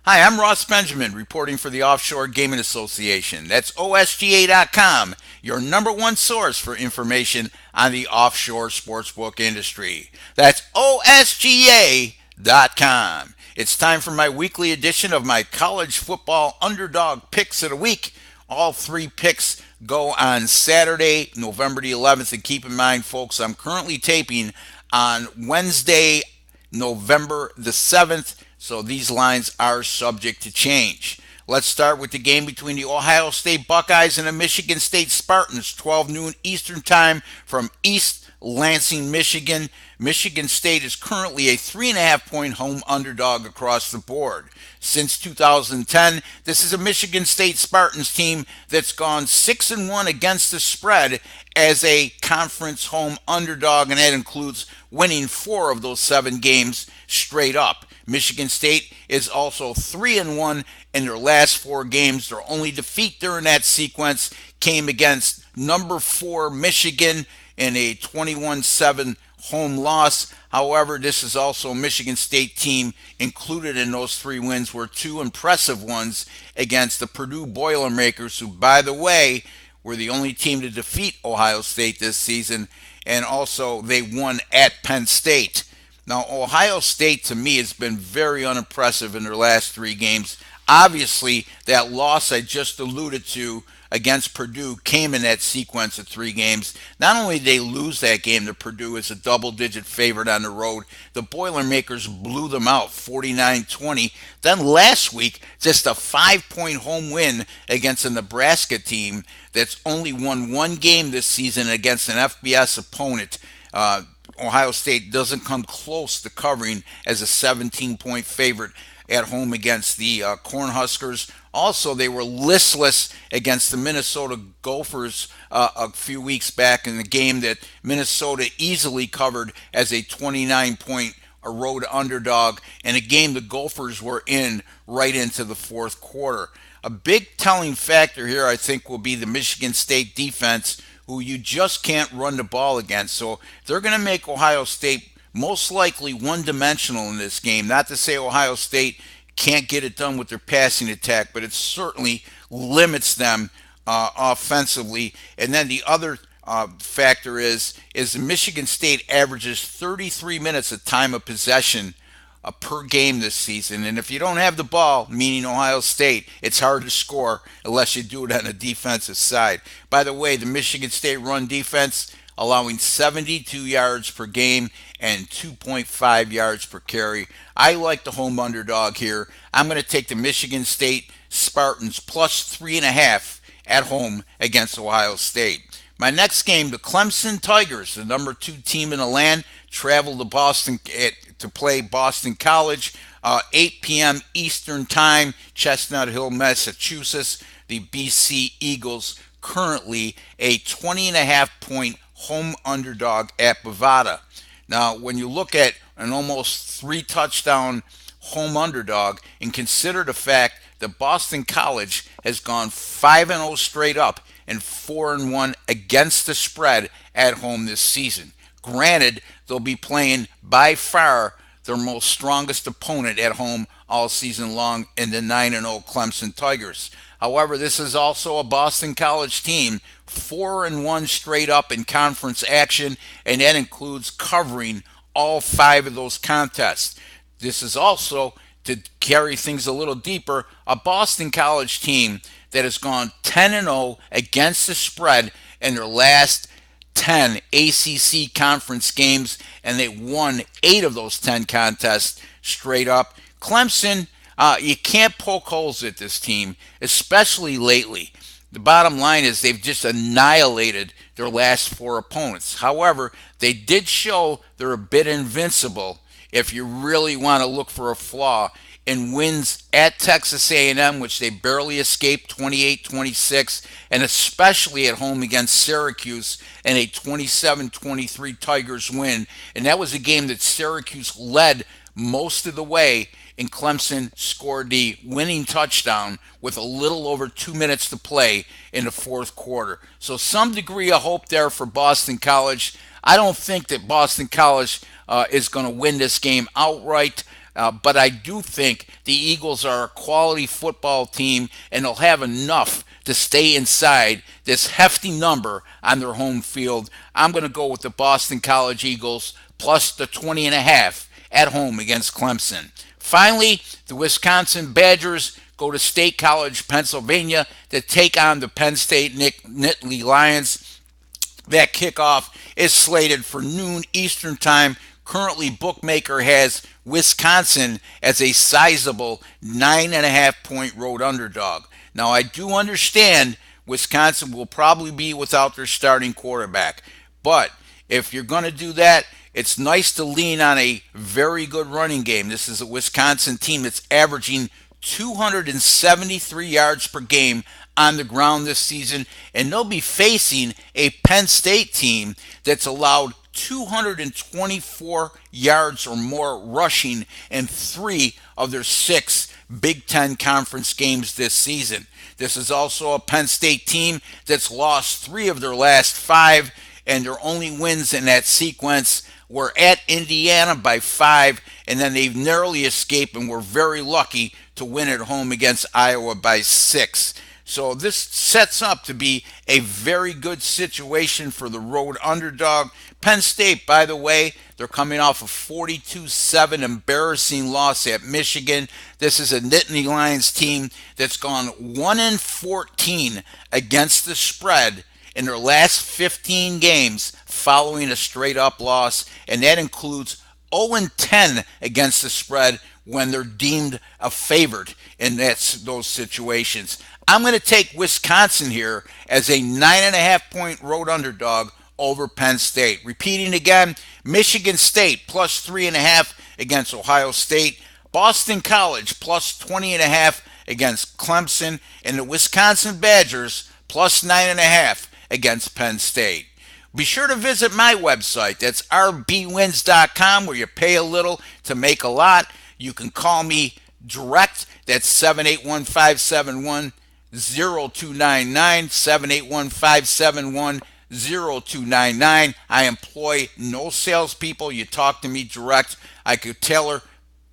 Hi, I'm Ross Benjamin reporting for the Offshore Gaming Association. That's OSGA.com, your number one source for information on the offshore sportsbook industry. That's OSGA.com. It's time for my weekly edition of my college football underdog picks of the week. All three picks go on Saturday, November the 11th. And keep in mind, folks, I'm currently taping on Wednesday, November the 7th, so these lines are subject to change. Let's start with the game between the Ohio State Buckeyes and the Michigan State Spartans, 12 noon Eastern Time from East Lansing, Michigan. Michigan State is currently a 3.5 point home underdog across the board. Since 2010, this is a Michigan State Spartans team that's gone 6-1 against the spread as a conference home underdog, and that includes winning 4 of those 7 games straight up. Michigan State is also 3-1 in their last 4 games. Their only defeat during that sequence came against number 4 Michigan in a 21-7 home loss. However, this is also a Michigan State team included in those 3 wins were 2 impressive ones against the Purdue Boilermakers, who, by the way, were the only team to defeat Ohio State this season, and also they won at Penn State. Now, Ohio State to me has been very unimpressive in their last 3 games. Obviously, that loss I just alluded to against Purdue came in that sequence of 3 games. Not only did they lose that game to Purdue as a double-digit favorite on the road, the Boilermakers blew them out 49-20. Then last week, just a 5-point home win against a Nebraska team that's only won 1 game this season against an FBS opponent. Ohio State doesn't come close to covering as a 17-point favorite at home against the Cornhuskers. Also, they were listless against the Minnesota Gophers a few weeks back in the game that Minnesota easily covered as a 29-point road underdog, and a game the Gophers were in right into the fourth quarter. A big telling factor here, I think, will be the Michigan State defense, who you just can't run the ball against. So they're going to make Ohio State most likely one-dimensional in this game. Not to say Ohio State can't get it done with their passing attack, but it certainly limits them offensively. And then the other factor is Michigan State averages 33 minutes of time of possession per game this season. And if you don't have the ball, meaning Ohio State, it's hard to score unless you do it on the defensive side. By the way, the Michigan State run defense allowing 72 yards per game and 2.5 yards per carry. I like the home underdog here. I'm going to take the Michigan State Spartans plus 3.5 at home against Ohio State. My next game, the Clemson Tigers, the number 2 team in the land, travel to Boston to play Boston College. 8 p.m. Eastern Time, Chestnut Hill, Massachusetts. The BC Eagles currently a 20.5 point home underdog at Bovada. Now, when you look at an almost 3 touchdown home underdog and consider the fact that Boston College has gone 5-0 straight up and 4-1 against the spread at home this season. Granted, they'll be playing by far their most strongest opponent at home all season long in the 9-0 Clemson Tigers. However, this is also a Boston College team 4-1 straight up in conference action, and that includes covering all 5 of those contests. This is also, to carry things a little deeper, a Boston College team that has gone 10-0 against the spread in their last 10 ACC conference games, and they won 8 of those 10 contests straight up. Clemson, you can't poke holes at this team, especially lately. The bottom line is they've just annihilated their last 4 opponents. However, they did show they're a bit invincible if you really want to look for a flaw in wins at Texas A&M, which they barely escaped 28-26, and especially at home against Syracuse in a 27-23 Tigers win. And that was a game that Syracuse led most of the way, and Clemson scored the winning touchdown with a little over 2 minutes to play in the fourth quarter. So some degree of hope there for Boston College. I don't think that Boston College is going to win this game outright. But I do think the Eagles are a quality football team, and they'll have enough to stay inside this hefty number on their home field. I'm going to go with the Boston College Eagles plus the 20 and a half at home against Clemson. Finally, the Wisconsin Badgers go to State College, Pennsylvania to take on the Penn State Nittany Lions. That kickoff is slated for noon Eastern Time. Currently, Bookmaker has Wisconsin as a sizable 9.5 point road underdog. Now, I do understand Wisconsin will probably be without their starting quarterback, but if you're going to do that, it's nice to lean on a very good running game. This is a Wisconsin team that's averaging 273 yards per game on the ground this season, and they'll be facing a Penn State team that's allowed 224 yards or more rushing in 3 of their 6 Big Ten conference games this season. This is also a Penn State team that's lost 3 of their last 5, and their only wins in that sequence were at Indiana by 5, and then they've narrowly escaped and were very lucky to win at home against Iowa by 6. So this sets up to be a very good situation for the road underdog. Penn State, by the way, they're coming off a 42-7 embarrassing loss at Michigan. This is a Nittany Lions team that's gone 1-14 against the spread in their last 15 games following a straight up loss, and that includes 0-10 against the spread when they're deemed a favorite in those situations. I'm going to take Wisconsin here as a 9.5 point road underdog over Penn State. Repeating again, Michigan State plus 3.5 against Ohio State, Boston College plus 20.5 against Clemson, and the Wisconsin Badgers plus 9.5 against Penn State. Be sure to visit my website. That's rbwins.com, where you pay a little to make a lot. You can call me direct. That's 781-571-0299, 781-571-0299. I employ no salespeople. You talk to me direct. I could tailor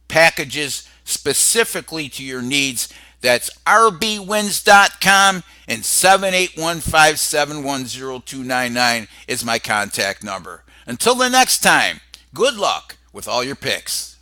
packages specifically to your needs. That's rbwins.com, and 781-571-0299 is my contact number. Until the next time, good luck with all your picks.